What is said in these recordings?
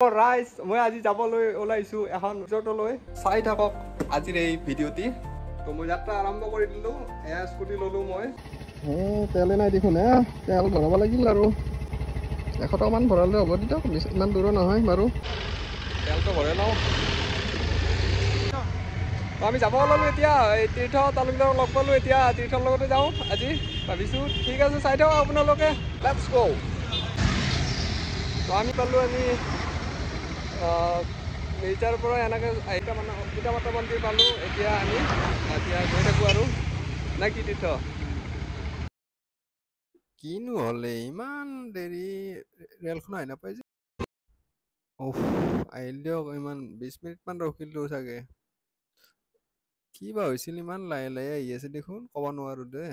ৰাইজ মই আজি যাবলৈ ওলাইছো এখন ৰিজৰ্টলৈ চাই থাকক আজিৰ এই ভিডিঅ'টি তো মই যাত্ৰা আৰম্ভ কৰি দিলো এয়া স্কুটি ললো মই তেলে নাই দেখোন তেল ভৰাব লাগিল আৰু 100 টকামান ভৰালে হ'ব দিয়ক ইমান দূৰ নহয় বাৰু তেলটো ভৰাই লওঁ আমি যাব ওলালো এতিয়া এই তীৰ্থ তালুকদাৰক লগ পালো এতিয়া তীৰ্থৰ লগতে যাওঁ আজি ভাবিছো ঠিক আছে চাই থাকক আপোনালোকে লেটছ গো তো আমি পালো আমি মিৰ্জাৰ পৰা এনেকৈ দুটা মাতা মন্দিৰ পালোঁ এতিয়া আমি গৈ থাকোঁ আৰু নে কি তীৰ্থ কিনো হ'লে ইমান দেৰি ৰেলখন আহি নাপায় যে আহিল দিয়ক ইমান 20 মিনিটমান ৰখিলোঁ চাগে কি বা হৈছিল ইমান লাহে লাহে আহি আছে দেখোন ক'ব নোৱাৰোঁ দে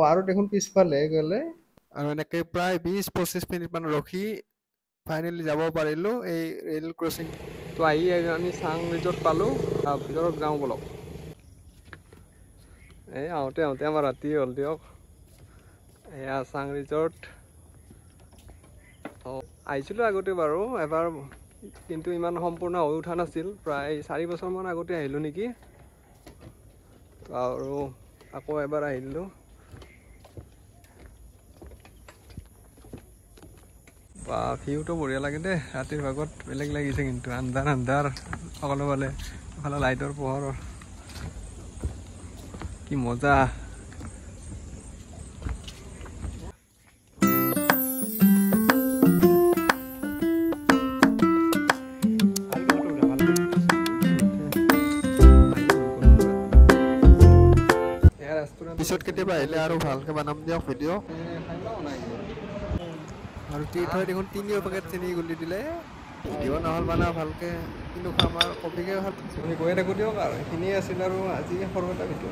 আৰু দেখোন পিছফালে গ'লে আৰু এনেকৈ প্ৰায় 20-25 মিনিটমান ৰখি ফাইনেলি যাব পাৰিলোঁ এই ৰেল ক্ৰচিংটো আহি আমি চাং ৰিজৰ্ট পালোঁ ভিতৰত যাওঁ বলক এই আহোঁতে আমাৰ ৰাতি হ'ল দিয়ক এয়া চাং ৰিজৰ্ট আহিছিলোঁ আগতে বাৰু এবাৰ কিন্তু ইমান সম্পূৰ্ণ হৈ উঠা নাছিল প্ৰায় 4 বছৰমান আগতে আহিলোঁ নেকি আৰু আকৌ এবাৰ আহিলোঁ বা ভিউটো বঢ়িয়া লাগে দে ৰাতিৰ ভাগত বেলেগ লাগিছে কিন্তু আন্ধাৰ সকলো ফালে এফালে লাইটৰ পোহৰ কি মজা পিছত কেতিয়াবা আহিলে আৰু ভালকৈ বনাম দিয়ক ভিডিঅ' আৰু তীৰ্থই দেখোন 3 পেকেট চেনি গুলি দিলে ভিডিঅ' নহ'ল মানে ভালকৈ কিন্তু আমাৰ কপিকে ভাল আমি গৈয়ে থাকোঁ দিয়ক আৰু এইখিনিয়ে আছিল আৰু আজি সৰু এটা ভিডিঅ'